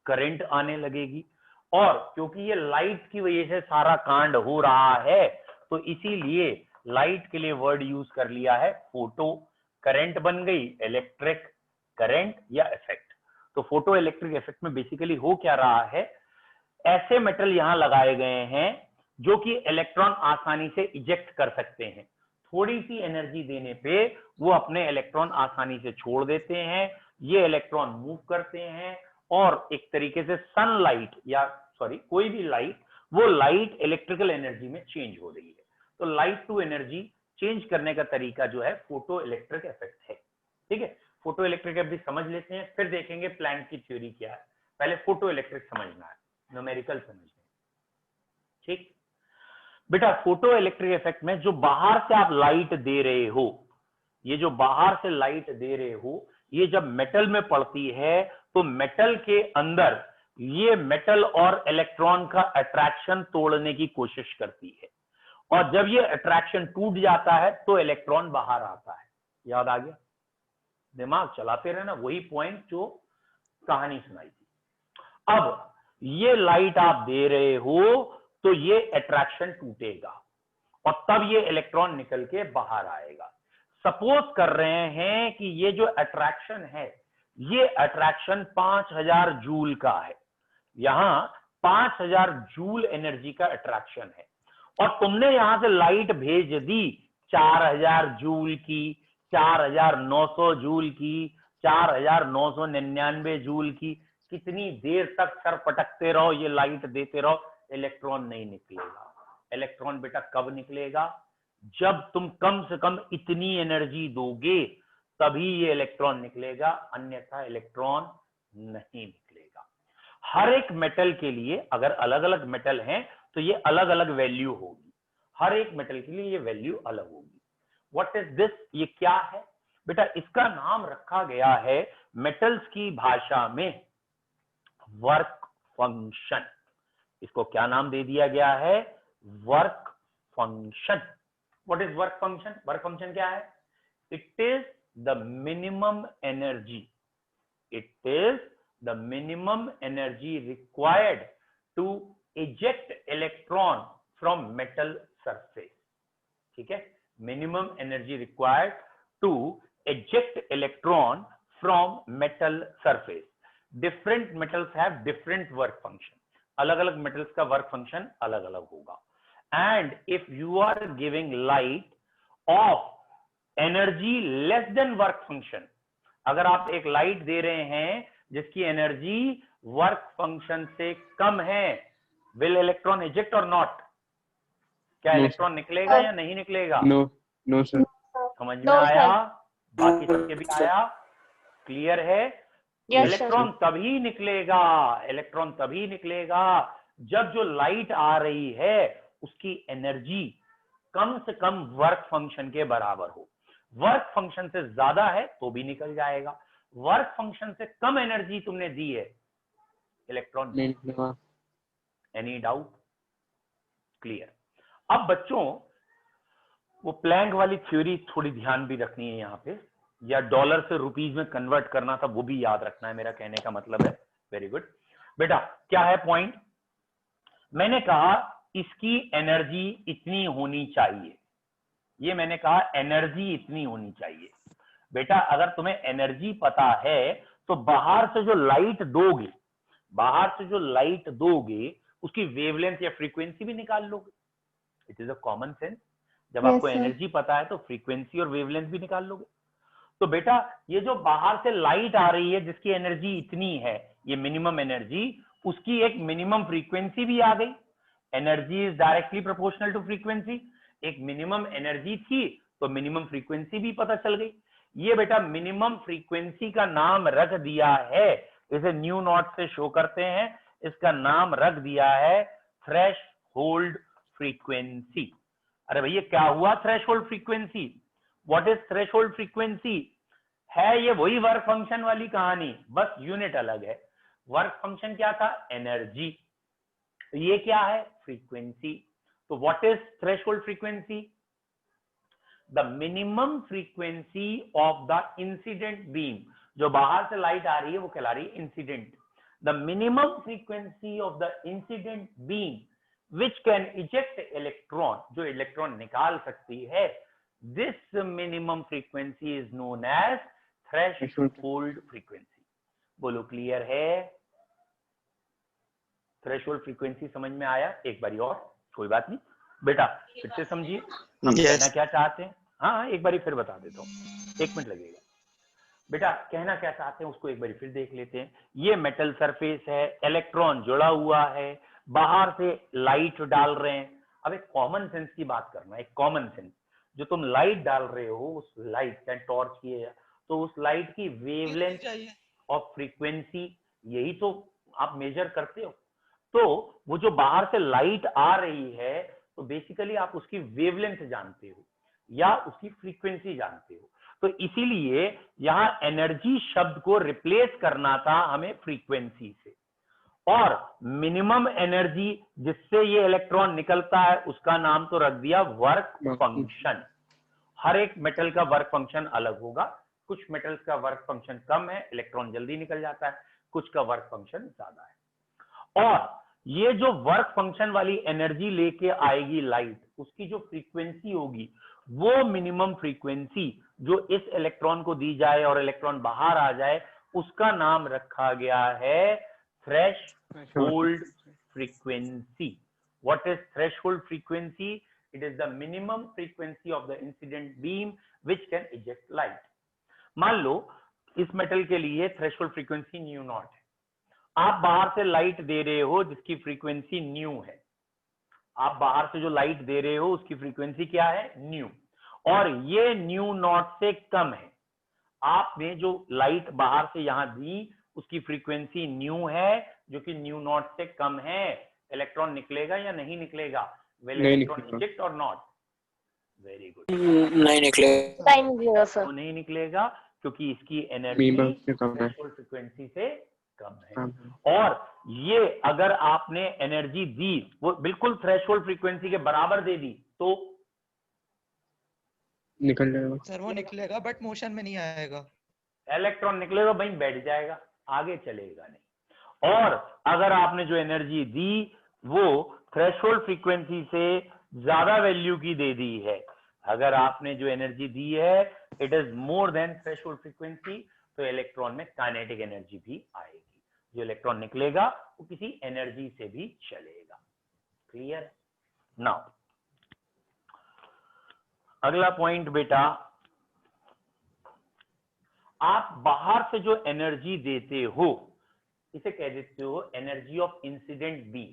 करंट आने लगेगी। और क्योंकि ये लाइट की वजह से सारा कांड हो रहा है, तो इसीलिए लाइट के लिए वर्ड यूज कर लिया है फोटो। करंट बन गई इलेक्ट्रिक करंट या इफेक्ट। तो फोटो इलेक्ट्रिक इफेक्ट में बेसिकली हो क्या रहा है, ऐसे मेटल यहां लगाए गए हैं जो कि इलेक्ट्रॉन आसानी से इजेक्ट कर सकते हैं। थोड़ी सी एनर्जी देने पे वो अपने इलेक्ट्रॉन आसानी से छोड़ देते हैं, ये इलेक्ट्रॉन मूव करते हैं, और एक तरीके से सनलाइट या कोई भी लाइट, वो लाइट इलेक्ट्रिकल एनर्जी में चेंज हो रही है। तो लाइट टू एनर्जी चेंज करने का तरीका जो है फोटो इलेक्ट्रिक इफेक्ट है। ठीक है, फोटो इलेक्ट्रिक भी समझ लेते हैं, फिर देखेंगे प्लैंक की थ्योरी क्या है। पहले फोटो इलेक्ट्रिक समझना है, न्यूमेरिकल समझना है। ठीक बेटा, फोटो इलेक्ट्रिक इफेक्ट में जो बाहर से आप लाइट दे रहे हो, ये जो बाहर से लाइट दे रहे हो, ये जब मेटल में पड़ती है तो मेटल के अंदर ये मेटल और इलेक्ट्रॉन का अट्रैक्शन तोड़ने की कोशिश करती है, और जब ये अट्रैक्शन टूट जाता है तो इलेक्ट्रॉन बाहर आता है। याद आ गया? दिमाग चलाते रहना, वही पॉइंट जो कहानी सुनाई थी। अब ये लाइट आप दे रहे हो तो ये अट्रैक्शन टूटेगा और तब ये इलेक्ट्रॉन निकल के बाहर आएगा। सपोज कर रहे हैं कि ये जो अट्रैक्शन है, ये अट्रैक्शन 5000 जूल का है। यहां 5000 जूल एनर्जी का अट्रैक्शन है, और तुमने यहां से लाइट भेज दी 4000 जूल की, 4900 जूल की, 4999 जूल की। कितनी देर तक सर पटकते रहो, ये लाइट देते रहो, इलेक्ट्रॉन नहीं निकलेगा। इलेक्ट्रॉन बेटा कब निकलेगा? जब तुम कम से कम इतनी एनर्जी दोगे तभी ये इलेक्ट्रॉन निकलेगा, अन्यथा इलेक्ट्रॉन नहीं निकलेगा। हर एक मेटल के लिए, अगर अलग अलग मेटल हैं तो ये अलग अलग वैल्यू होगी। हर एक मेटल के लिए ये वैल्यू अलग होगी। What is this? ये क्या है बेटा? इसका नाम रखा गया है मेटल्स की भाषा में वर्क फंक्शन। इसको क्या नाम दे दिया गया है? Work function. What is work function? Work function क्या है? It is the minimum energy, it is the minimum energy required to eject electron from metal surface. ठीक है, minimum energy required to eject electron from metal surface. Different metals have different work function. अलग अलग metals का work function अलग अलग होगा। And if you are giving light of energy less than work function, अगर आप एक लाइट दे रहे हैं जिसकी एनर्जी वर्क फंक्शन से कम है, will electron eject or not? क्या इलेक्ट्रॉन निकलेगा या नहीं निकलेगा? No sir. समझ में आया? बाकी सबके भी आया? क्लियर है? इलेक्ट्रॉन तभी निकलेगा, इलेक्ट्रॉन तभी निकलेगा जब जो लाइट आ रही है उसकी एनर्जी कम से कम वर्क फंक्शन के बराबर हो। वर्क फंक्शन से ज्यादा है तो भी निकल जाएगा, वर्क फंक्शन से कम एनर्जी तुमने दी है, इलेक्ट्रॉन नहीं निकलेगा। Any doubt? क्लियर। अब बच्चों वो प्लैंक वाली थ्योरी थोड़ी ध्यान भी रखनी है यहाँ पे, या डॉलर से रुपीज में कन्वर्ट करना था वो भी याद रखना है, मेरा कहने का मतलब है। वेरी गुड बेटा, क्या है पॉइंट? मैंने कहा इसकी एनर्जी इतनी होनी चाहिए, ये मैंने कहा एनर्जी इतनी होनी चाहिए। बेटा अगर तुम्हें एनर्जी पता है तो बाहर से जो लाइट दोगे, बाहर से जो लाइट दोगे उसकी वेवलेंथ या फ्रीक्वेंसी भी निकाल लोगे। It is a common sense. जब आपको एनर्जी पता है तो फ्रीक्वेंसी और वेवलेंथ भी निकाल लोगे। तो बेटा ये जो बाहर से लाइट आ रही है जिसकी एनर्जी इतनी है, ये मिनिमम एनर्जी, उसकी एक मिनिमम फ्रीक्वेंसी भी आ गई। Energy is directly proportional to frequency. एक मिनिमम एनर्जी थी तो मिनिमम फ्रीक्वेंसी भी पता चल गई। ये बेटा मिनिमम फ्रीक्वेंसी का नाम रख दिया है, इसे न्यू नॉट से शो करते हैं, इसका नाम रख दिया है थ्रेशोल्ड फ्रीक्वेंसी। अरे भैया क्या हुआ threshold frequency? What is threshold frequency? है ये वही वर्क फंक्शन वाली कहानी, बस यूनिट अलग है। वर्क फंक्शन क्या था? एनर्जी। तो ये क्या है? फ्रीक्वेंसी। तो what is threshold frequency? The minimum frequency of the incident beam. जो बाहर से लाइट आ रही है वो कहला रही है incident. The minimum frequency of the incident beam which can eject electron, जो इलेक्ट्रॉन निकाल सकती है, this minimum frequency is known as threshold frequency। बोलो क्लियर है? थ्रेशोल्ड फ्रीक्वेंसी समझ में आया? एक बारी और, कोई बात नहीं बेटा, फिर से समझिए हम कहना क्या चाहते हैं। हाँ एक बारी फिर बता देता हूँ, 1 मिनट लगेगा। बेटा कहना क्या चाहते हैं उसको एक बारी फिर देख लेते हैं। ये मेटल सरफेस है, इलेक्ट्रॉन जुड़ा हुआ है, बाहर से लाइट डाल रहे हैं। अब एक कॉमन सेंस की बात करना, एक कॉमन सेंस, जो तुम लाइट डाल रहे हो उस लाइट का टॉर्च की है तो उस लाइट की वेवलेंथ और फ्रीक्वेंसी यही तो आप मेजर करते हो। तो वो जो बाहर से लाइट आ रही है तो बेसिकली आप उसकी वेवलेंथ जानते हो या उसकी फ्रीक्वेंसी जानते हो। तो इसीलिए यहां एनर्जी शब्द को रिप्लेस करना था हमें फ्रीक्वेंसी से, और मिनिमम एनर्जी जिससे ये इलेक्ट्रॉन निकलता है उसका नाम तो रख दिया वर्क फंक्शन। हर एक मेटल का वर्क फंक्शन अलग होगा। कुछ मेटल्स का वर्क फंक्शन कम है, इलेक्ट्रॉन जल्दी निकल जाता है, कुछ का वर्क फंक्शन ज्यादा है। और ये जो वर्क फंक्शन वाली एनर्जी लेके आएगी लाइट, उसकी जो फ्रीक्वेंसी होगी वो मिनिमम फ्रीक्वेंसी जो इस इलेक्ट्रॉन को दी जाए और इलेक्ट्रॉन बाहर आ जाए, उसका नाम रखा गया है threshold frequency. What is threshold frequency? It is the minimum frequency of the incident beam which can eject light. मान लो इस मेटल के लिए थ्रेशोल्ड फ्रीक्वेंसी न्यू नॉट है। आप बाहर से लाइट दे रहे हो जिसकी फ्रीक्वेंसी न्यू है। आप बाहर से जो लाइट दे रहे हो उसकी फ्रीक्वेंसी क्या है? न्यू। और ये न्यू नॉट से कम है। आपने जो लाइट बाहर से यहां दी उसकी फ्रीक्वेंसी न्यू है जो कि न्यू नॉट से कम है। इलेक्ट्रॉन निकलेगा या नहीं निकलेगा? विल इलेक्ट्रॉन इजेक्ट और नॉट? Very good. नहीं निकलेगा सर। तो नहीं निकलेगा क्योंकि इसकी एनर्जी थ्रेशोल्ड फ्रीक्वेंसी से कम है। और ये अगर आपने एनर्जी दी वो बिल्कुल थ्रेशोल्ड फ्रीक्वेंसी के बराबर दे दी तो निकल जाएगा सर। वो निकलेगा बट मोशन में नहीं आएगा। इलेक्ट्रॉन निकलेगा वहीं बैठ जाएगा, आगे चलेगा नहीं। और अगर आपने जो एनर्जी दी वो थ्रेशोल्ड फ्रीक्वेंसी से ज्यादा वैल्यू की दे दी है, अगर आपने जो एनर्जी दी है it is more than threshold frequency, तो इलेक्ट्रॉन में काइनेटिक एनर्जी भी आएगी। जो इलेक्ट्रॉन निकलेगा वो किसी एनर्जी से भी चलेगा। क्लियर? नाउ अगला पॉइंट बेटा, आप बाहर से जो एनर्जी देते हो इसे कह देते हो energy of incident beam,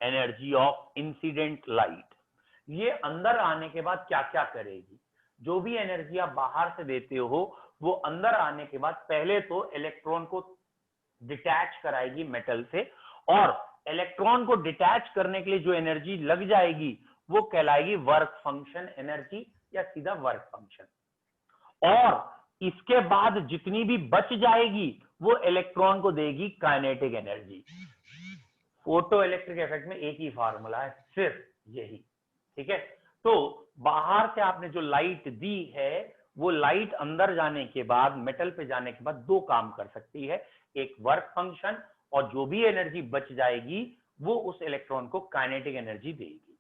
energy of incident light. ये अंदर आने के बाद क्या क्या करेगी? जो भी एनर्जी आप बाहर से देते हो वो अंदर आने के बाद पहले तो इलेक्ट्रॉन को डिटैच कराएगी मेटल से, और इलेक्ट्रॉन को डिटैच करने के लिए जो एनर्जी लग जाएगी वो कहलाएगी वर्क फंक्शन एनर्जी या सीधा वर्क फंक्शन। और इसके बाद जितनी भी बच जाएगी वो इलेक्ट्रॉन को देगी kinetic energy. Photo electric effect में एक ही फार्मूला है, सिर्फ यही। ठीक है? तो बाहर से आपने जो लाइट दी है वो लाइट अंदर जाने के बाद, मेटल पे जाने के बाद दो काम कर सकती है, एक वर्क फंक्शन, और जो भी एनर्जी बच जाएगी वो उस इलेक्ट्रॉन को काइनेटिक एनर्जी देगी।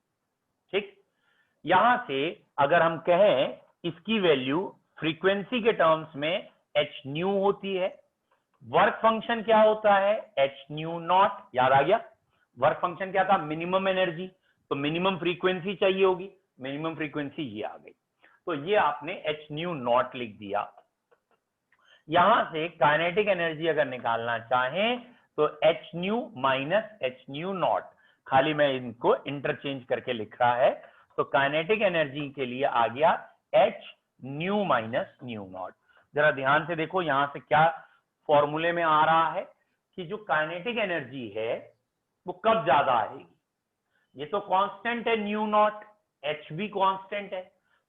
ठीक? यहां से अगर हम कहें इसकी वैल्यू फ्रीक्वेंसी के टर्म्स में एच न्यू होती है, वर्क फंक्शन क्या होता है? H new not. याद आ गया? वर्क फंक्शन क्या था? मिनिमम एनर्जी, तो मिनिमम फ्रीक्वेंसी चाहिए होगी, मिनिमम फ्रीक्वेंसी ये आ गई, तो ये आपने एच न्यू नॉट लिख दिया। यहां से काइनेटिक एनर्जी अगर निकालना चाहें तो H new minus H new not, खाली मैं इनको इंटरचेंज करके लिख रहा है, तो काइनेटिक एनर्जी के लिए आ गया H new minus new not. जरा ध्यान से देखो यहां से क्या फॉर्मूले में आ रहा है कि जो काइनेटिक एनर्जी है वो कब ज्यादा आएगी? ये तो कांस्टेंट है न्यू नॉट, एच भी कांस्टेंट है।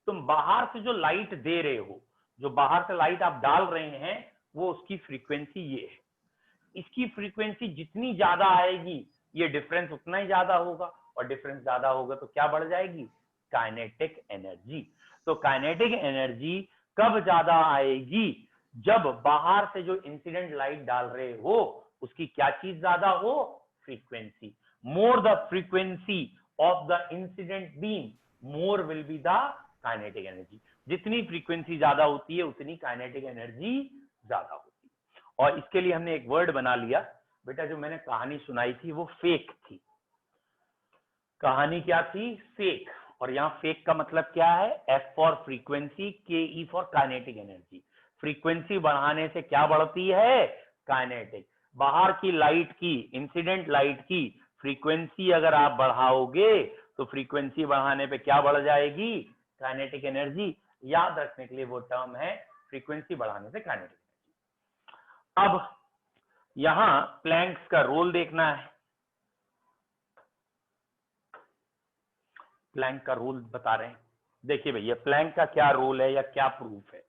तुम बाहर से जो लाइट दे रहे हो, जो बाहर से लाइट आप डाल रहे हैं, वो उसकी फ्रीक्वेंसी ये है। इसकी फ्रीक्वेंसी जितनी ज्यादा आएगी ये डिफरेंस उतना ही ज्यादा होगा, और डिफरेंस ज्यादा होगा तो क्या बढ़ जाएगी? Kinetic energy. तो काइनेटिक एनर्जी कब ज्यादा आएगी? जब बाहर से जो इंसिडेंट लाइट डाल रहे हो उसकी क्या चीज ज्यादा हो? Frequency. More the frequency of the incident beam, more will be the kinetic energy. जितनी फ्रीक्वेंसी ज्यादा होती है उतनी काइनेटिक एनर्जी ज्यादा होती है। और इसके लिए हमने एक वर्ड बना लिया बेटा, जो मैंने कहानी सुनाई थी वो फेक थी। कहानी क्या थी? फेक। और यहाँ फेक का मतलब क्या है? एफ फॉर फ्रीक्वेंसी, के E for kinetic energy. Frequency बढ़ाने से क्या बढ़ती है? काइनेटिक। बाहर की लाइट की, इंसिडेंट लाइट की फ्रीक्वेंसी अगर आप बढ़ाओगे तो फ्रीक्वेंसी बढ़ाने पे क्या बढ़ जाएगी? Kinetic energy. याद रखने के लिए वो टर्म है फ्रीक्वेंसी बढ़ाने से काइनेटिक एनर्जी। अब यहां प्लैंक्स का रोल देखना है। प्लैंक का रोल बता रहे हैं। देखिए भैया प्लैंक का क्या रोल है या क्या प्रूफ है।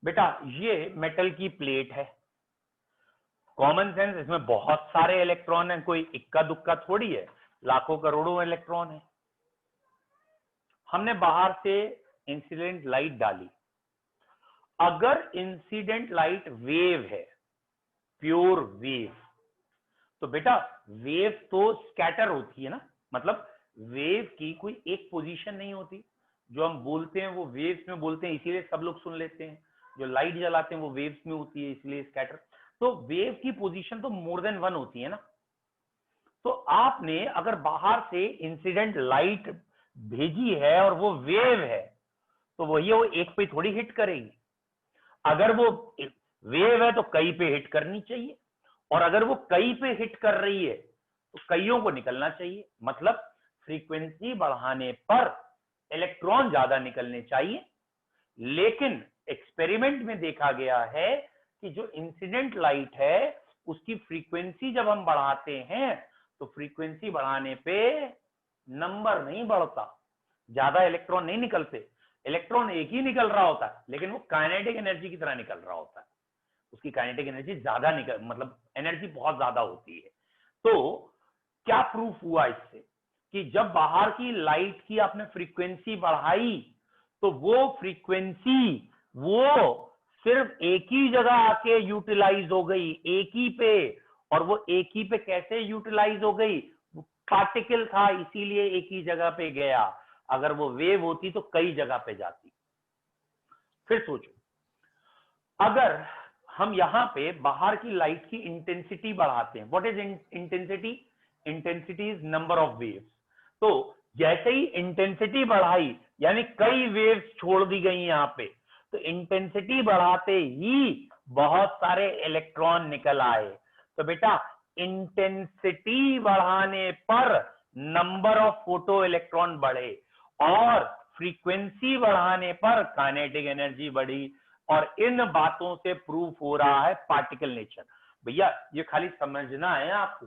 बेटा ये मेटल की प्लेट है, कॉमन सेंस, इसमें बहुत सारे इलेक्ट्रॉन हैं, कोई इक्का दुक्का थोड़ी है, लाखों करोड़ों इलेक्ट्रॉन है। हमने बाहर से इंसिडेंट लाइट डाली, अगर इंसिडेंट लाइट वेव है, प्योर वेव, तो बेटा वेव तो स्कैटर होती है ना, मतलब वेव की कोई एक पोजीशन नहीं होती। जो हम बोलते हैं वो वेव्स में बोलते हैं, इसीलिए सब लोग सुन लेते हैं। जो लाइट जलाते हैं वो वेव्स में होती है, इसलिए स्कैटर। तो वेव की पोजीशन तो मोर देन वन होती है ना। तो आपने अगर बाहर से इंसिडेंट लाइट भेजी है और वो वेव है, तो वही वो एक पे थोड़ी हिट करेगी। अगर वो वेव है तो कई पे हिट करनी चाहिए, और अगर वो कई पे हिट कर रही है तो कईयों को निकलना चाहिए। मतलब फ्रीक्वेंसी बढ़ाने पर इलेक्ट्रॉन ज्यादा निकलने चाहिए। लेकिन एक्सपेरिमेंट में देखा गया है कि जो इंसिडेंट लाइट है उसकी फ्रीक्वेंसी जब हम बढ़ाते हैं तो फ्रीक्वेंसी बढ़ाने पे नंबर नहीं बढ़ता, ज्यादा इलेक्ट्रॉन नहीं निकलते। इलेक्ट्रॉन एक ही निकल रहा होता है, लेकिन वो काइनेटिक एनर्जी की तरह निकल रहा होता है। उसकी काइनेटिक एनर्जी ज्यादा निकल, मतलब एनर्जी बहुत ज्यादा होती है। तो क्या प्रूफ हुआ इससे कि जब बाहर की लाइट की आपने फ्रीक्वेंसी बढ़ाई तो वो फ्रीक्वेंसी वो सिर्फ एक ही जगह आके यूटिलाइज हो गई, एक ही पे। और वो एक ही पे कैसे यूटिलाइज हो गई? पार्टिकल था इसीलिए एक ही जगह पे गया। अगर वो वेव होती तो कई जगह पे जाती। फिर सोचो, अगर हम यहां पे बाहर की लाइट की इंटेंसिटी बढ़ाते हैं, what is intensity? Intensity is number of waves. तो जैसे ही इंटेंसिटी बढ़ाई, यानी कई वेव्स छोड़ दी गई यहां पे, तो इंटेंसिटी बढ़ाते ही बहुत सारे इलेक्ट्रॉन निकल आए। तो बेटा इंटेंसिटी बढ़ाने पर नंबर ऑफ फोटो इलेक्ट्रॉन बढ़े, और फ्रीक्वेंसी बढ़ाने पर काइनेटिक एनर्जी बढ़ी। और इन बातों से प्रूफ हो रहा है पार्टिकल नेचर। भैया ये खाली समझना है आपको,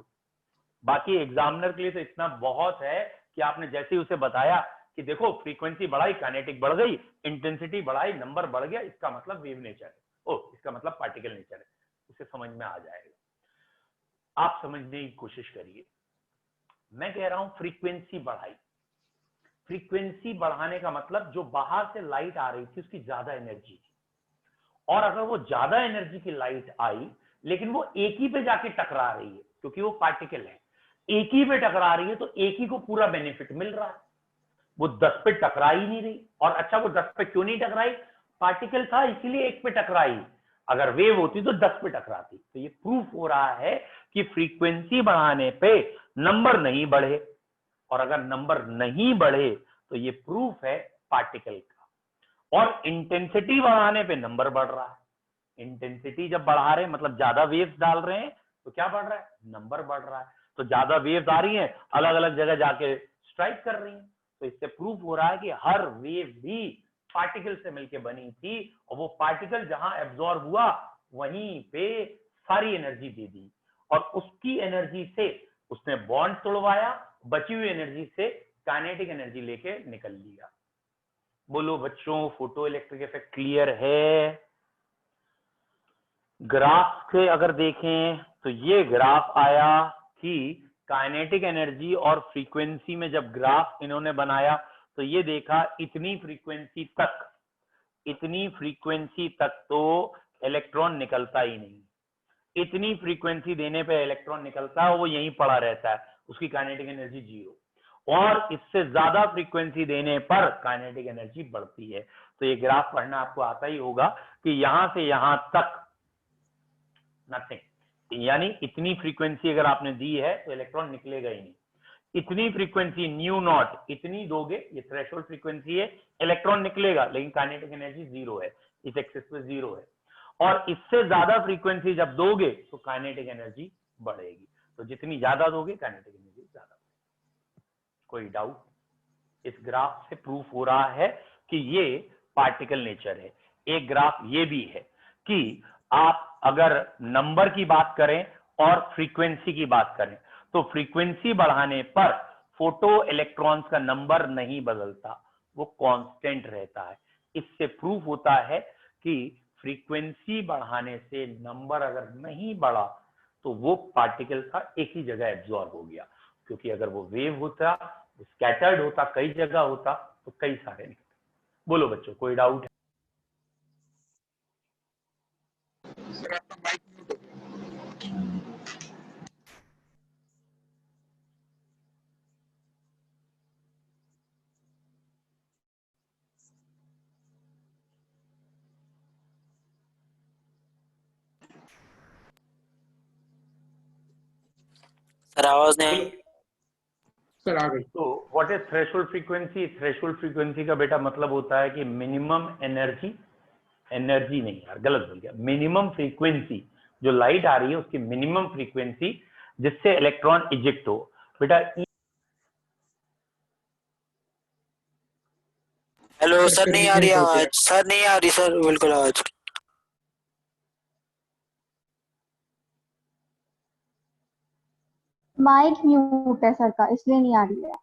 बाकी एग्जामिनर के लिए तो इतना बहुत है कि आपने जैसे ही उसे बताया कि देखो फ्रीक्वेंसी बढ़ाई काइनेटिक बढ़ गई, इंटेंसिटी बढ़ाई नंबर बढ़ गया, इसका मतलब वेव नेचर है, ओ इसका मतलब पार्टिकल नेचर है, उसे समझ में आ जाएगा। आप समझने की कोशिश करिए। मैं कह रहा हूं फ्रीक्वेंसी बढ़ाई। फ्रीक्वेंसी बढ़ाने का मतलब जो बाहर से लाइट आ रही थी उसकी ज्यादा एनर्जी थी, और अगर वो ज्यादा एनर्जी की लाइट आई लेकिन वो एक ही पे जाके टकरा रही है, क्योंकि वो पार्टिकल है, एक ही पे टकरा रही है, तो एक ही को पूरा बेनिफिट मिल रहा है। वो 10 पे टकरा ही नहीं रही। और अच्छा वो 10 पे क्यों नहीं टकराई? पार्टिकल था इसीलिए एक पे टकराई, अगर वेव होती तो 10 पे टकराती। तो ये प्रूफ हो रहा है कि फ्रीक्वेंसी बढ़ाने पे नंबर नहीं बढ़े, और अगर नंबर नहीं बढ़े तो ये प्रूफ है पार्टिकल का। और इंटेंसिटी बढ़ाने पे नंबर बढ़ रहा है। इंटेंसिटी जब बढ़ा रहे हैं मतलब ज्यादा वेव्स डाल रहे हैं, तो क्या बढ़ रहा है? नंबर बढ़ रहा है। तो ज्यादा वेव्स आ रही हैं, अलग अलग जगह जाके स्ट्राइक कर रही हैं। तो इससे प्रूफ हो रहा है कि हर वेव भी पार्टिकल से मिलकर बनी थी, और वो पार्टिकल जहां एब्जॉर्ब हुआ वहीं पे सारी एनर्जी दे दी, और उसकी एनर्जी से उसने बॉन्ड तोड़वाया, बची हुई एनर्जी से काइनेटिक एनर्जी लेके निकल लिया। बोलो बच्चों, फोटो इलेक्ट्रिक इफेक्ट क्लियर है? ग्राफ से अगर देखें तो ये ग्राफ आया कि काइनेटिक एनर्जी और फ्रीक्वेंसी में जब ग्राफ इन्होंने बनाया तो ये देखा इतनी फ्रीक्वेंसी तक तो इलेक्ट्रॉन निकलता ही नहीं। इतनी फ्रीक्वेंसी देने पे इलेक्ट्रॉन निकलता है, वो यहीं पड़ा रहता है, उसकी काइनेटिक एनर्जी 0। और इससे ज्यादा फ्रीक्वेंसी देने पर काइनेटिक एनर्जी बढ़ती है। तो ये ग्राफ पढ़ना आपको आता ही होगा कि यहां से यहां तक नथिंग, यानी इतनी फ्रीक्वेंसी अगर आपने दी है तो इलेक्ट्रॉन निकलेगा ही नहीं। इतनी फ्रीक्वेंसी न्यू नॉट इतनी दोगे, ये थ्रेशोल्ड फ्रीक्वेंसी है, इलेक्ट्रॉन निकलेगा लेकिन काइनेटिक एनर्जी 0 है, इस एक्सिस पे 0 है। और इससे ज्यादा फ्रीक्वेंसी जब दोगे तो काइनेटिक एनर्जी बढ़ेगी। तो जितनी ज्यादा दोगे काइनेटिक एनर्जी ज्यादा। कोई डाउट? इस ग्राफ से प्रूफ हो रहा है कि ये पार्टिकल नेचर है। एक ग्राफ ये भी है कि आप अगर नंबर की बात करें और फ्रीक्वेंसी की बात करें तो फ्रीक्वेंसी बढ़ाने पर फोटो इलेक्ट्रॉन्स का नंबर नहीं बदलता, वो कांस्टेंट रहता है। इससे प्रूफ होता है कि फ्रीक्वेंसी बढ़ाने से नंबर अगर नहीं बढ़ा तो वो पार्टिकल का एक ही जगह एब्जॉर्ब हो गया, क्योंकि अगर वो वेव होता, स्कैटर्ड होता, कई जगह होता, तो कई सारे निकलते। बोलो बच्चों, कोई डाउट है? सर आपका माइक म्यूट हो गया। सर आवाज नहीं आई। सर आ गई। तो what is threshold frequency? Threshold frequency का बेटा मतलब होता है कि मिनिमम एनर्जी, एनर्जी नहीं यार, गलत बोल गया, मिनिमम फ्रीक्वेंसी जो लाइट आ रही है उसकी मिनिमम फ्रीक्वेंसी जिससे इलेक्ट्रॉन इजेक्ट हो। बेटा हेलो सर सर, फिर नहीं आ रही म्यूट हो गया। आवाज, सर नहीं आ रही सर, बिल्कुल आवाज। माइक म्यूट है सर का, इसलिए नहीं आ रही है।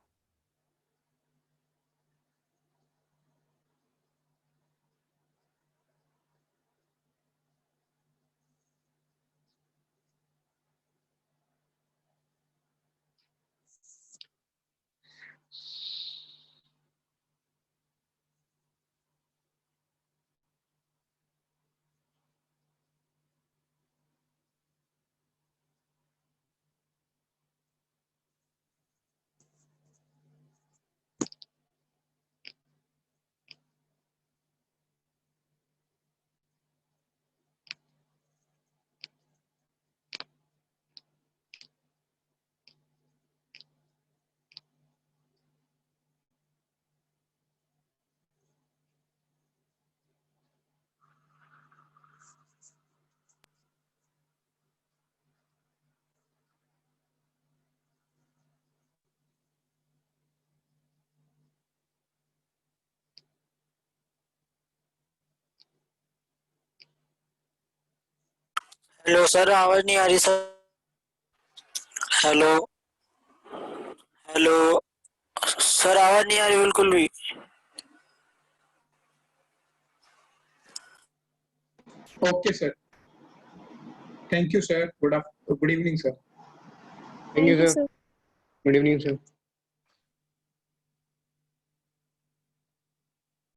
हेलो सर, आवाज नहीं आ रही सर। हेलो हेलो सर, आवाज नहीं आ रही बिल्कुल भी। Okay sir, thank you sir, good evening sir. Thank you sir, good evening sir.